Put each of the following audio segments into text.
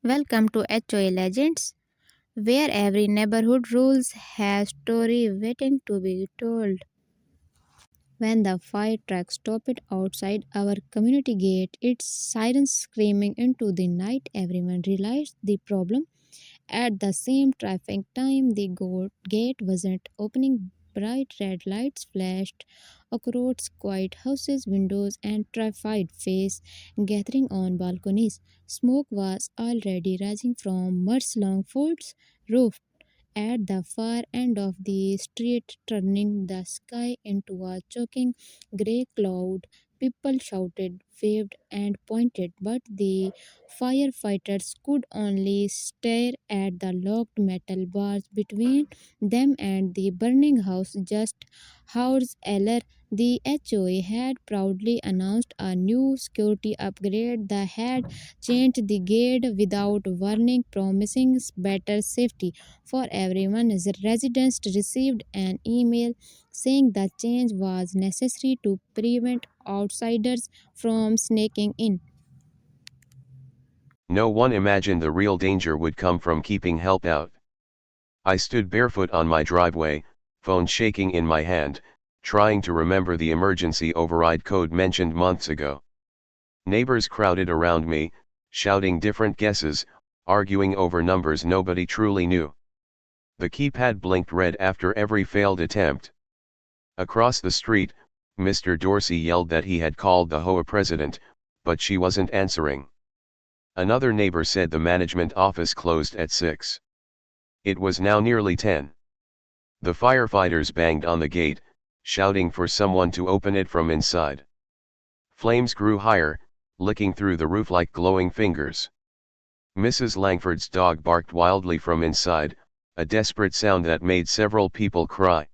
Welcome to HOA Legends, where every neighborhood rules has story waiting to be told. When the fire truck stopped outside our community gate, its sirens screaming into the night, everyone realized the problem. At the same traffic time, the gate wasn't opening. Bright red lights flashed across quiet houses, windows, and terrified faces gathering on balconies. Smoke was already rising from Murs Longford's roof at the far end of the street, turning the sky into a choking grey cloud. People shouted, waved, and pointed, but the firefighters could only stare at the locked metal bars between them and the burning house. Just hours earlier, the HOA had proudly announced a new security upgrade that had changed the gate without warning, promising better safety for everyone. Residents received an email saying the change was necessary to prevent outsiders from sneaking in. No one imagined the real danger would come from keeping help out. I stood barefoot on my driveway, phone shaking in my hand, trying to remember the emergency override code mentioned months ago. Neighbors crowded around me, shouting different guesses, arguing over numbers nobody truly knew. The keypad blinked red after every failed attempt. Across the street, Mr. Dorsey yelled that he had called the HOA president, but she wasn't answering. Another neighbor said the management office closed at 6. It was now nearly 10. The firefighters banged on the gate, shouting for someone to open it from inside. Flames grew higher, licking through the roof like glowing fingers. Mrs. Langford's dog barked wildly from inside, a desperate sound that made several people cry.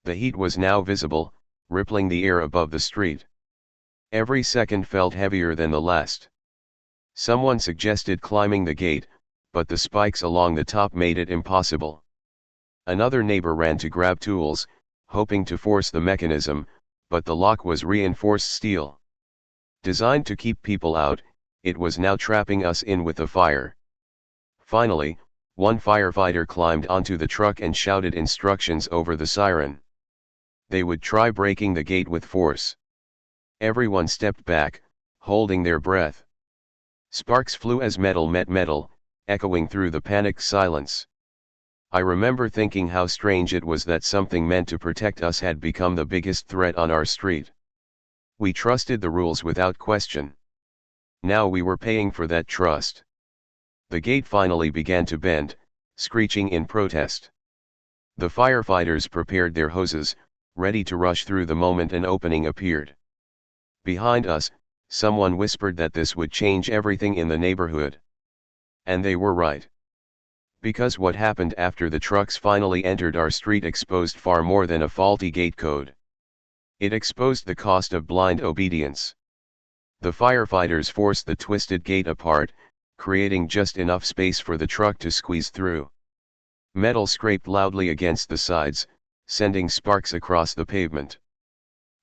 The heat was now visible, rippling the air above the street. Every second felt heavier than the last. Someone suggested climbing the gate, but the spikes along the top made it impossible. Another neighbor ran to grab tools, hoping to force the mechanism, but the lock was reinforced steel. Designed to keep people out, it was now trapping us in with the fire. Finally, one firefighter climbed onto the truck and shouted instructions over the siren. They would try breaking the gate with force. Everyone stepped back, holding their breath. Sparks flew as metal met metal, echoing through the panicked silence. I remember thinking how strange it was that something meant to protect us had become the biggest threat on our street. We trusted the rules without question. Now we were paying for that trust. The gate finally began to bend, screeching in protest. The firefighters prepared their hoses, ready to rush through the moment an opening appeared. Behind us, someone whispered that this would change everything in the neighborhood. And they were right. Because what happened after the trucks finally entered our street exposed far more than a faulty gate code. It exposed the cost of blind obedience. The firefighters forced the twisted gate apart, creating just enough space for the truck to squeeze through. Metal scraped loudly against the sides, sending sparks across the pavement.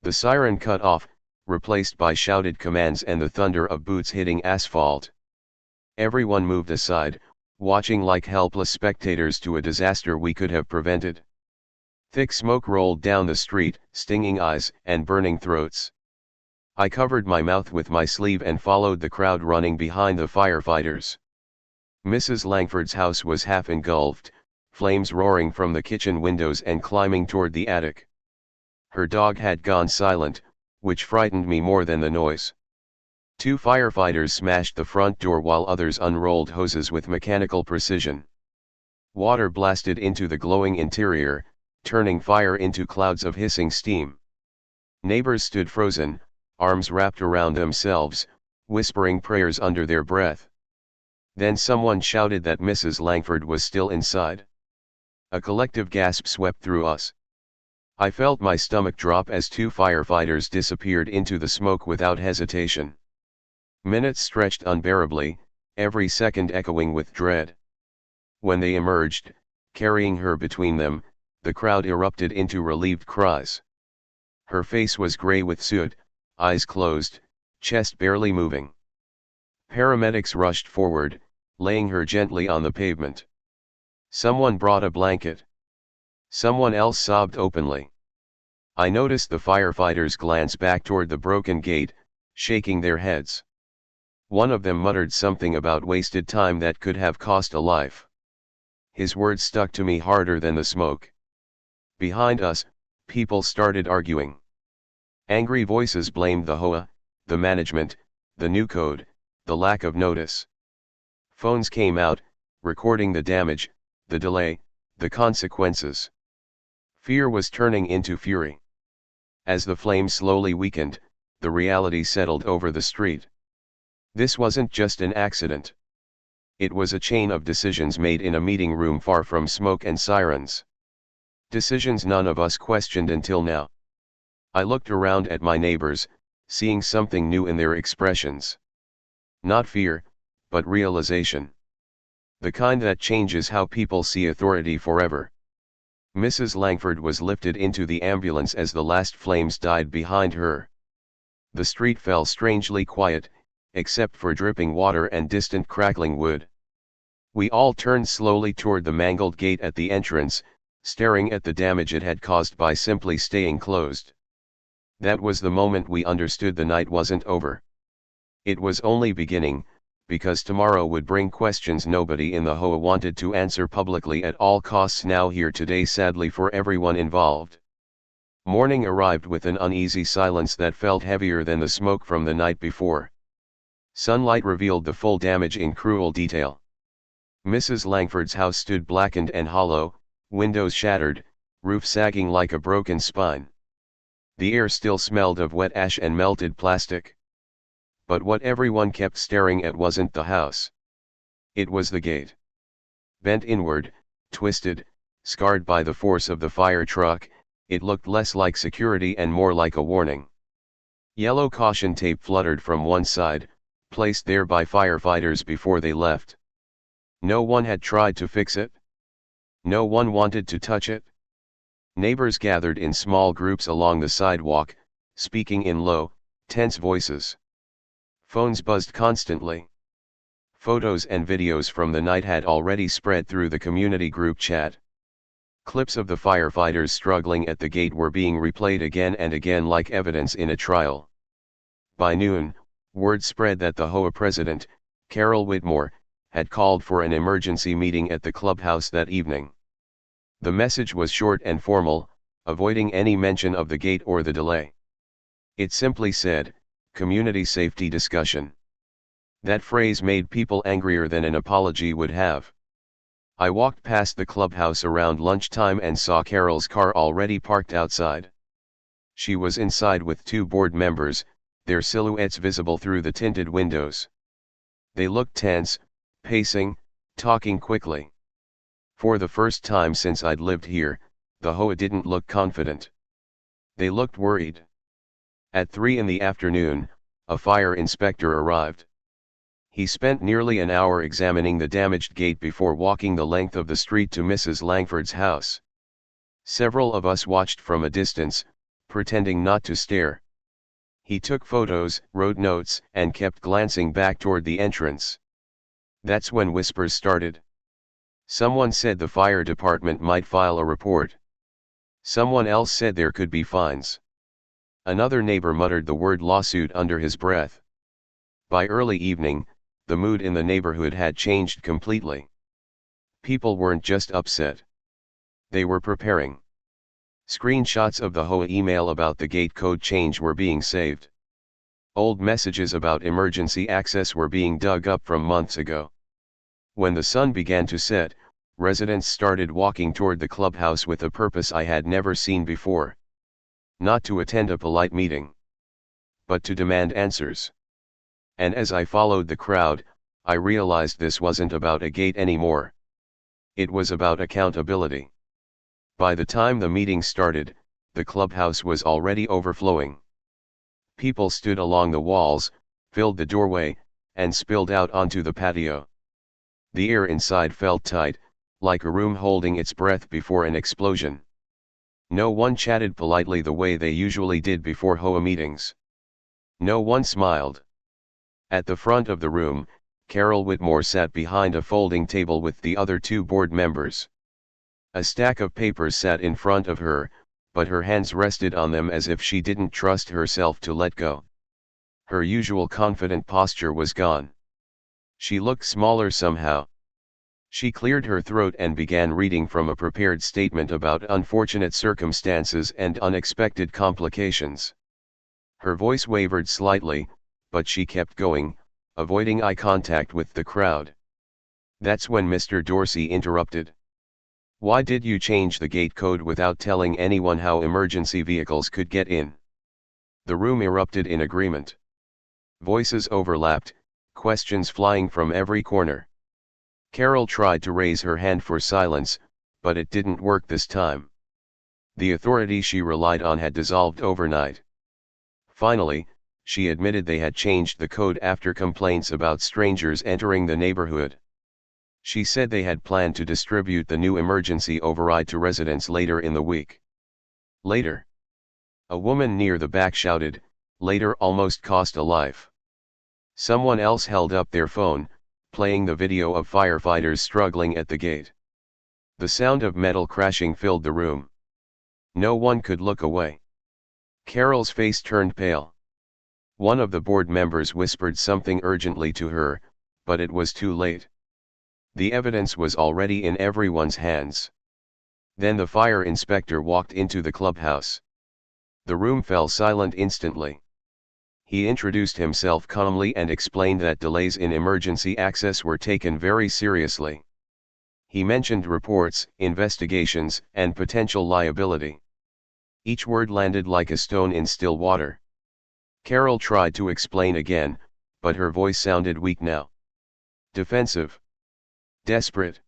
The siren cut off, replaced by shouted commands and the thunder of boots hitting asphalt. Everyone moved aside, watching like helpless spectators to a disaster we could have prevented. Thick smoke rolled down the street, stinging eyes and burning throats. I covered my mouth with my sleeve and followed the crowd running behind the firefighters. Mrs. Langford's house was half engulfed, flames roaring from the kitchen windows and climbing toward the attic. Her dog had gone silent, which frightened me more than the noise. Two firefighters smashed the front door while others unrolled hoses with mechanical precision. Water blasted into the glowing interior, turning fire into clouds of hissing steam. Neighbors stood frozen, arms wrapped around themselves, whispering prayers under their breath. Then someone shouted that Mrs. Langford was still inside. A collective gasp swept through us. I felt my stomach drop as two firefighters disappeared into the smoke without hesitation. Minutes stretched unbearably, every second echoing with dread. When they emerged, carrying her between them, the crowd erupted into relieved cries. Her face was gray with soot, eyes closed, chest barely moving. Paramedics rushed forward, laying her gently on the pavement. Someone brought a blanket. Someone else sobbed openly. I noticed the firefighters glance back toward the broken gate, shaking their heads. One of them muttered something about wasted time that could have cost a life. His words stuck to me harder than the smoke. Behind us, people started arguing. Angry voices blamed the HOA, the management, the new code, the lack of notice. Phones came out, recording the damage, the delay, the consequences. Fear was turning into fury. As the flames slowly weakened, the reality settled over the street. This wasn't just an accident. It was a chain of decisions made in a meeting room far from smoke and sirens. Decisions none of us questioned until now. I looked around at my neighbors, seeing something new in their expressions. Not fear, but realization. The kind that changes how people see authority forever. Mrs. Langford was lifted into the ambulance as the last flames died behind her. The street fell strangely quiet, except for dripping water and distant crackling wood. We all turned slowly toward the mangled gate at the entrance, staring at the damage it had caused by simply staying closed. That was the moment we understood the night wasn't over. It was only beginning, because tomorrow would bring questions nobody in the HOA wanted to answer publicly at all costs, now here today sadly for everyone involved. Morning arrived with an uneasy silence that felt heavier than the smoke from the night before. Sunlight revealed the full damage in cruel detail. Mrs. Langford's house stood blackened and hollow, windows shattered, roof sagging like a broken spine. The air still smelled of wet ash and melted plastic. But what everyone kept staring at wasn't the house. It was the gate. Bent inward, twisted, scarred by the force of the fire truck, it looked less like security and more like a warning. Yellow caution tape fluttered from one side, placed there by firefighters before they left. No one had tried to fix it. No one wanted to touch it. Neighbors gathered in small groups along the sidewalk, speaking in low, tense voices. Phones buzzed constantly. Photos and videos from the night had already spread through the community group chat. Clips of the firefighters struggling at the gate were being replayed again and again like evidence in a trial. By noon, word spread that the HOA president, Carol Whitmore, had called for an emergency meeting at the clubhouse that evening. The message was short and formal, avoiding any mention of the gate or the delay. It simply said, "Community safety discussion." That phrase made people angrier than an apology would have. I walked past the clubhouse around lunchtime and saw Carol's car already parked outside. She was inside with two board members, their silhouettes visible through the tinted windows. They looked tense, pacing, talking quickly. For the first time since I'd lived here, the HOA didn't look confident. They looked worried. At 3 in the afternoon, a fire inspector arrived. He spent nearly an hour examining the damaged gate before walking the length of the street to Mrs. Langford's house. Several of us watched from a distance, pretending not to stare. He took photos, wrote notes, and kept glancing back toward the entrance. That's when whispers started. Someone said the fire department might file a report. Someone else said there could be fines. Another neighbor muttered the word lawsuit under his breath. By early evening, the mood in the neighborhood had changed completely. People weren't just upset. They were preparing. Screenshots of the HOA email about the gate code change were being saved. Old messages about emergency access were being dug up from months ago. When the sun began to set, residents started walking toward the clubhouse with a purpose I had never seen before. Not to attend a polite meeting, but to demand answers. And as I followed the crowd, I realized this wasn't about a gate anymore. It was about accountability. By the time the meeting started, the clubhouse was already overflowing. People stood along the walls, filled the doorway, and spilled out onto the patio. The air inside felt tight, like a room holding its breath before an explosion. No one chatted politely the way they usually did before HOA meetings. No one smiled. At the front of the room, Carol Whitmore sat behind a folding table with the other two board members. A stack of papers sat in front of her, but her hands rested on them as if she didn't trust herself to let go. Her usual confident posture was gone. She looked smaller somehow. She cleared her throat and began reading from a prepared statement about unfortunate circumstances and unexpected complications. Her voice wavered slightly, but she kept going, avoiding eye contact with the crowd. That's when Mr. Dorsey interrupted. "Why did you change the gate code without telling anyone how emergency vehicles could get in?" The room erupted in agreement. Voices overlapped, questions flying from every corner. Carol tried to raise her hand for silence, but it didn't work this time. The authority she relied on had dissolved overnight. Finally, she admitted they had changed the code after complaints about strangers entering the neighborhood. She said they had planned to distribute the new emergency override to residents later in the week. Later. A woman near the back shouted, "Later" almost cost a life. Someone else held up their phone, playing the video of firefighters struggling at the gate. The sound of metal crashing filled the room. No one could look away. Carol's face turned pale. One of the board members whispered something urgently to her, but it was too late. The evidence was already in everyone's hands. Then the fire inspector walked into the clubhouse. The room fell silent instantly. He introduced himself calmly and explained that delays in emergency access were taken very seriously. He mentioned reports, investigations, and potential liability. Each word landed like a stone in still water. Carol tried to explain again, but her voice sounded weak now. Defensive. Desperate.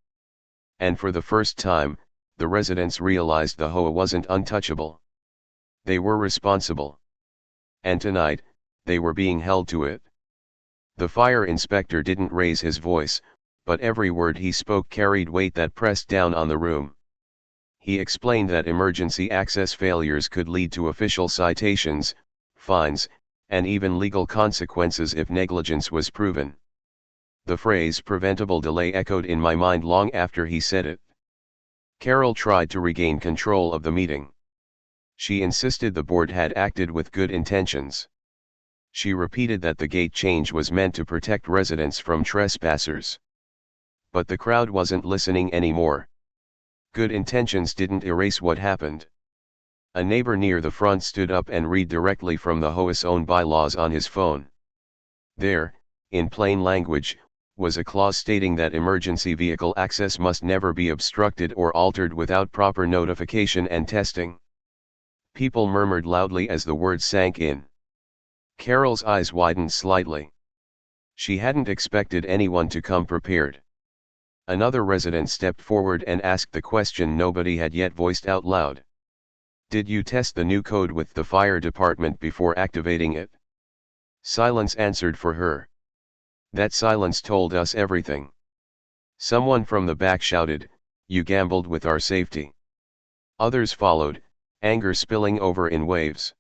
And for the first time, the residents realized the HOA wasn't untouchable. They were responsible. And tonight, they were being held to it. The fire inspector didn't raise his voice, but every word he spoke carried weight that pressed down on the room. He explained that emergency access failures could lead to official citations, fines, and even legal consequences if negligence was proven. The phrase "preventable delay" echoed in my mind long after he said it. Carol tried to regain control of the meeting. She insisted the board had acted with good intentions. She repeated that the gate change was meant to protect residents from trespassers. But the crowd wasn't listening anymore. Good intentions didn't erase what happened. A neighbor near the front stood up and read directly from the HOA's own bylaws on his phone. There, in plain language, was a clause stating that emergency vehicle access must never be obstructed or altered without proper notification and testing. People murmured loudly as the words sank in. Carol's eyes widened slightly. She hadn't expected anyone to come prepared. Another resident stepped forward and asked the question nobody had yet voiced out loud. "Did you test the new code with the fire department before activating it?" Silence answered for her. That silence told us everything. Someone from the back shouted, "You gambled with our safety." Others followed, anger spilling over in waves.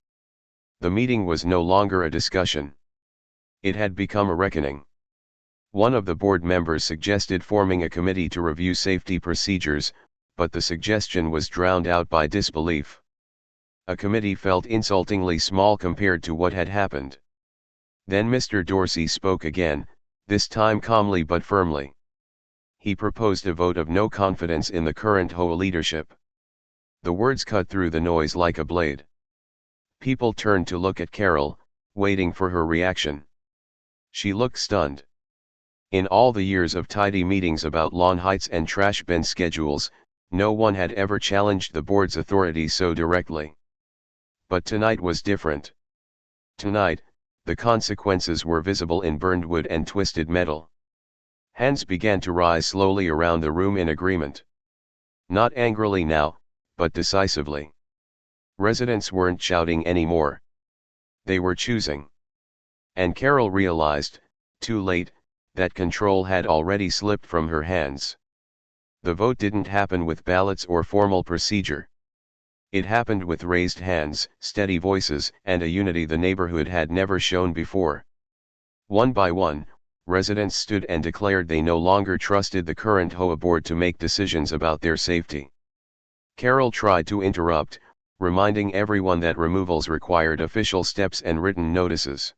The meeting was no longer a discussion. It had become a reckoning. One of the board members suggested forming a committee to review safety procedures, but the suggestion was drowned out by disbelief. A committee felt insultingly small compared to what had happened. Then Mr. Dorsey spoke again, this time calmly but firmly. He proposed a vote of no confidence in the current HOA leadership. The words cut through the noise like a blade. People turned to look at Carol, waiting for her reaction. She looked stunned. In all the years of tidy meetings about lawn heights and trash bin schedules, no one had ever challenged the board's authority so directly. But tonight was different. Tonight, the consequences were visible in burned wood and twisted metal. Hands began to rise slowly around the room in agreement. Not angrily now, but decisively. Residents weren't shouting anymore. They were choosing. And Carol realized, too late, that control had already slipped from her hands. The vote didn't happen with ballots or formal procedure. It happened with raised hands, steady voices, and a unity the neighborhood had never shown before. One by one, residents stood and declared they no longer trusted the current HOA board to make decisions about their safety. Carol tried to interrupt, reminding everyone that removals required official steps and written notices.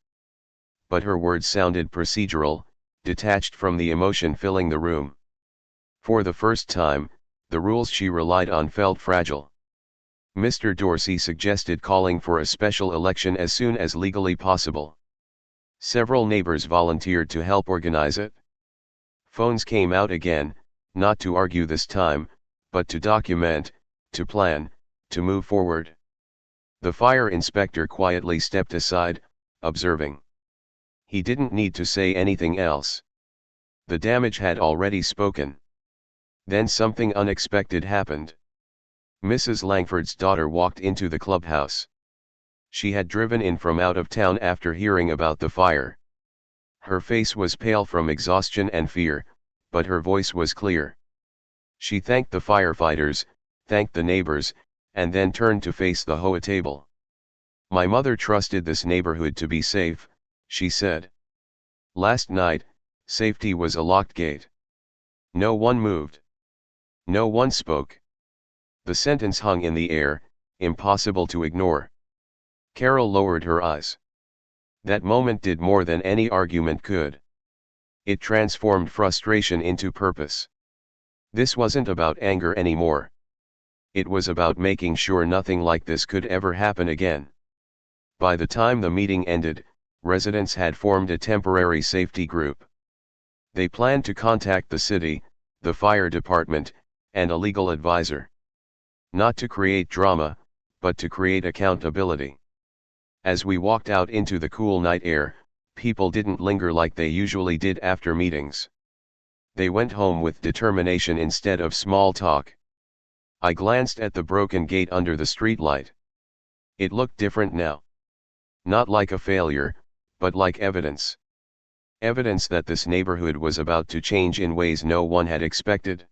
But her words sounded procedural, detached from the emotion filling the room. For the first time, the rules she relied on felt fragile. Mr. Dorsey suggested calling for a special election as soon as legally possible. Several neighbors volunteered to help organize it. Phones came out again, not to argue this time, but to document, to plan, to move forward. The fire inspector quietly stepped aside, observing. He didn't need to say anything else. The damage had already spoken. Then something unexpected happened. Mrs. Langford's daughter walked into the clubhouse. She had driven in from out of town after hearing about the fire. Her face was pale from exhaustion and fear, but her voice was clear. She thanked the firefighters, thanked the neighbors, and then turned to face the HOA table. "My mother trusted this neighborhood to be safe," she said. "Last night, safety was a locked gate. No one moved. No one spoke." The sentence hung in the air, impossible to ignore. Carol lowered her eyes. That moment did more than any argument could. It transformed frustration into purpose. This wasn't about anger anymore. It was about making sure nothing like this could ever happen again. By the time the meeting ended, residents had formed a temporary safety group. They planned to contact the city, the fire department, and a legal advisor. Not to create drama, but to create accountability. As we walked out into the cool night air, people didn't linger like they usually did after meetings. They went home with determination instead of small talk. I glanced at the broken gate under the streetlight. It looked different now. Not like a failure, but like evidence. Evidence that this neighborhood was about to change in ways no one had expected.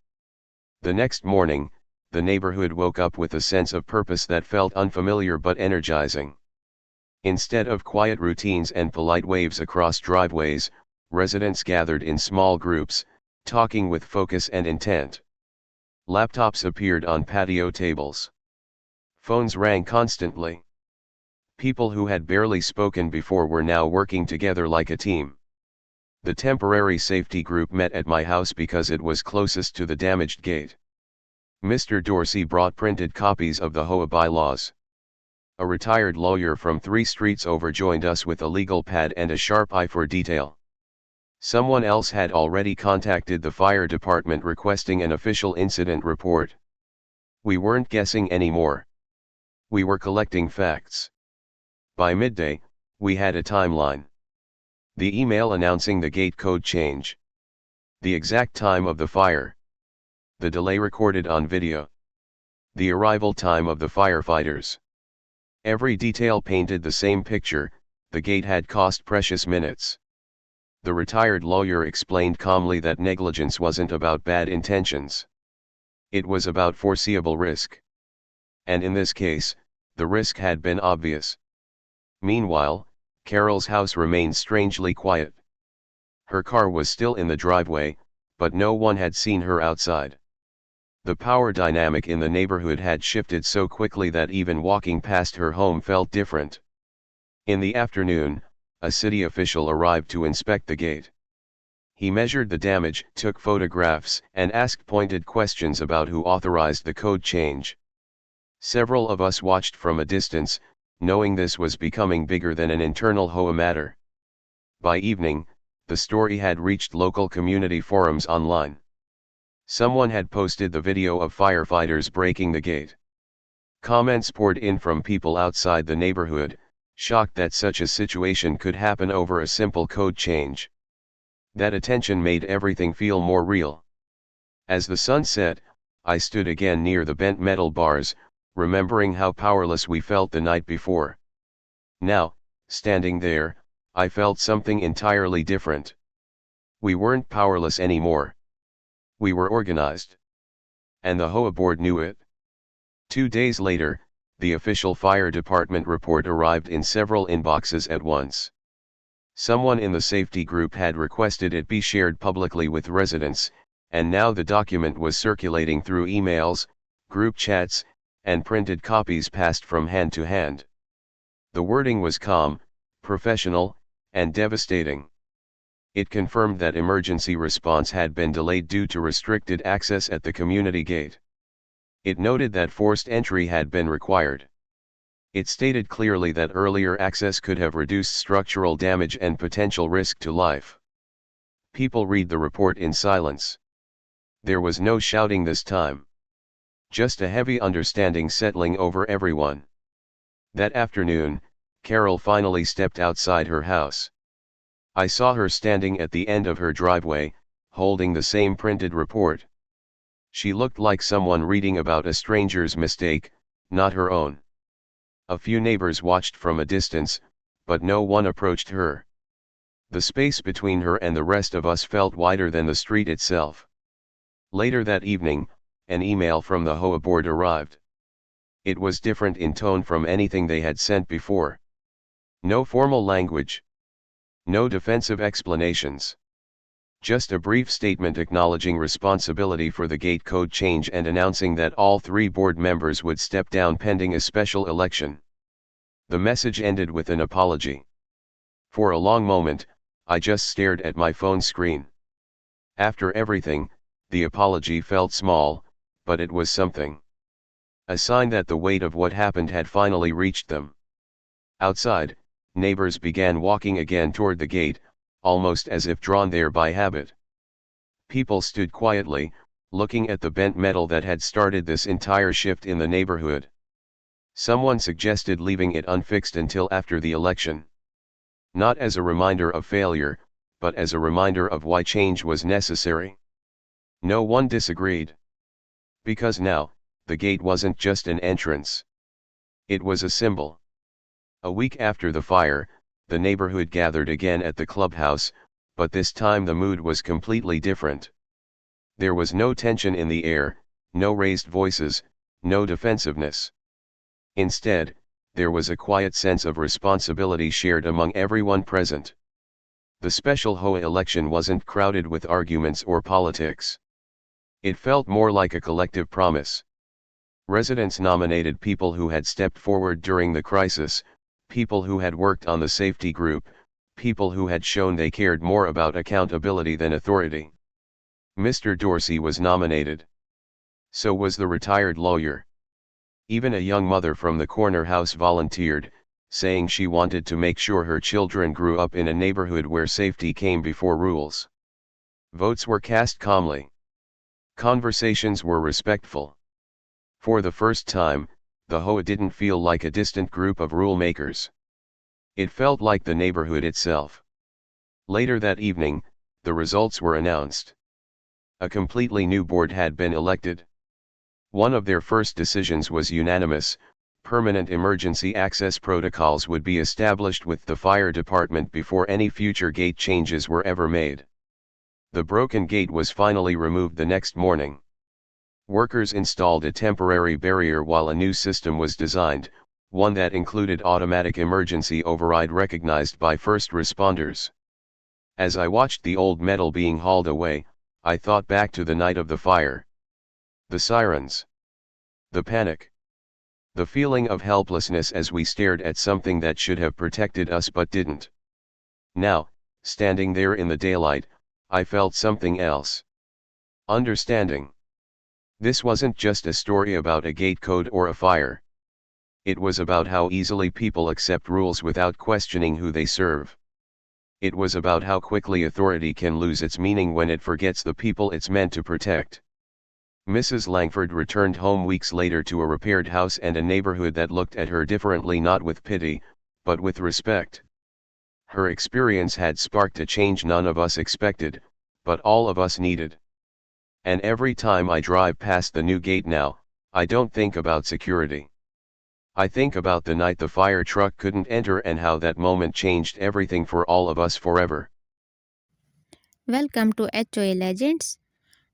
The next morning, the neighborhood woke up with a sense of purpose that felt unfamiliar but energizing. Instead of quiet routines and polite waves across driveways, residents gathered in small groups, talking with focus and intent. Laptops appeared on patio tables. Phones rang constantly. People who had barely spoken before were now working together like a team. The temporary safety group met at my house because it was closest to the damaged gate. Mr. Dorsey brought printed copies of the HOA bylaws. A retired lawyer from 3 streets over joined us with a legal pad and a sharp eye for detail. Someone else had already contacted the fire department requesting an official incident report. We weren't guessing anymore. We were collecting facts. By midday, we had a timeline. The email announcing the gate code change. The exact time of the fire. The delay recorded on video. The arrival time of the firefighters. Every detail painted the same picture: the gate had cost precious minutes. The retired lawyer explained calmly that negligence wasn't about bad intentions. It was about foreseeable risk. And in this case, the risk had been obvious. Meanwhile, Carol's house remained strangely quiet. Her car was still in the driveway, but no one had seen her outside. The power dynamic in the neighborhood had shifted so quickly that even walking past her home felt different. In the afternoon, a city official arrived to inspect the gate. He measured the damage, took photographs, and asked pointed questions about who authorized the code change. Several of us watched from a distance, knowing this was becoming bigger than an internal HOA matter. By evening, the story had reached local community forums online. Someone had posted the video of firefighters breaking the gate. Comments poured in from people outside the neighborhood, shocked that such a situation could happen over a simple code change. That attention made everything feel more real. As the sun set, I stood again near the bent metal bars, remembering how powerless we felt the night before. Now, standing there, I felt something entirely different. We weren't powerless anymore. We were organized. And the HOA board knew it. 2 days later, the official fire department report arrived in several inboxes at once. Someone in the safety group had requested it be shared publicly with residents, and now the document was circulating through emails, group chats, and printed copies passed from hand to hand. The wording was calm, professional, and devastating. It confirmed that emergency response had been delayed due to restricted access at the community gate. It noted that forced entry had been required. It stated clearly that earlier access could have reduced structural damage and potential risk to life. People read the report in silence. There was no shouting this time. Just a heavy understanding settling over everyone. That afternoon, Carol finally stepped outside her house. I saw her standing at the end of her driveway, holding the same printed report. She looked like someone reading about a stranger's mistake, not her own. A few neighbors watched from a distance, but no one approached her. The space between her and the rest of us felt wider than the street itself. Later that evening, an email from the HOA board arrived. It was different in tone from anything they had sent before. No formal language. No defensive explanations. Just a brief statement acknowledging responsibility for the gate code change and announcing that all 3 board members would step down pending a special election. The message ended with an apology. For a long moment, I just stared at my phone screen. After everything, the apology felt small, but it was something. A sign that the weight of what happened had finally reached them. Outside, neighbors began walking again toward the gate, almost as if drawn there by habit. People stood quietly, looking at the bent metal that had started this entire shift in the neighborhood. Someone suggested leaving it unfixed until after the election. Not as a reminder of failure, but as a reminder of why change was necessary. No one disagreed. Because now, the gate wasn't just an entrance. It was a symbol. A week after the fire, the neighborhood gathered again at the clubhouse, but this time the mood was completely different. There was no tension in the air, no raised voices, no defensiveness. Instead, there was a quiet sense of responsibility shared among everyone present. The special HOA election wasn't crowded with arguments or politics. It felt more like a collective promise. Residents nominated people who had stepped forward during the crisis, people who had worked on the safety group, people who had shown they cared more about accountability than authority. Mr. Dorsey was nominated. So was the retired lawyer. Even a young mother from the corner house volunteered, saying she wanted to make sure her children grew up in a neighborhood where safety came before rules. Votes were cast calmly. Conversations were respectful. For the first time, the HOA didn't feel like a distant group of rule makers. It felt like the neighborhood itself. Later that evening, the results were announced. A completely new board had been elected. One of their first decisions was unanimous: permanent emergency access protocols would be established with the fire department before any future gate changes were ever made. The broken gate was finally removed the next morning. Workers installed a temporary barrier while a new system was designed, one that included automatic emergency override recognized by first responders. As I watched the old metal being hauled away, I thought back to the night of the fire. The sirens. The panic. The feeling of helplessness as we stared at something that should have protected us but didn't. Now, standing there in the daylight, I felt something else. Understanding. This wasn't just a story about a gate code or a fire. It was about how easily people accept rules without questioning who they serve. It was about how quickly authority can lose its meaning when it forgets the people it's meant to protect. Mrs. Langford returned home weeks later to a repaired house and a neighborhood that looked at her differently, not with pity, but with respect. Her experience had sparked a change none of us expected, but all of us needed. And every time I drive past the new gate now, I don't think about security. I think about the night the fire truck couldn't enter and how that moment changed everything for all of us forever. Welcome to HOA Legends,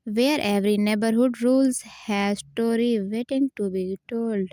where every neighborhood rules has story waiting to be told.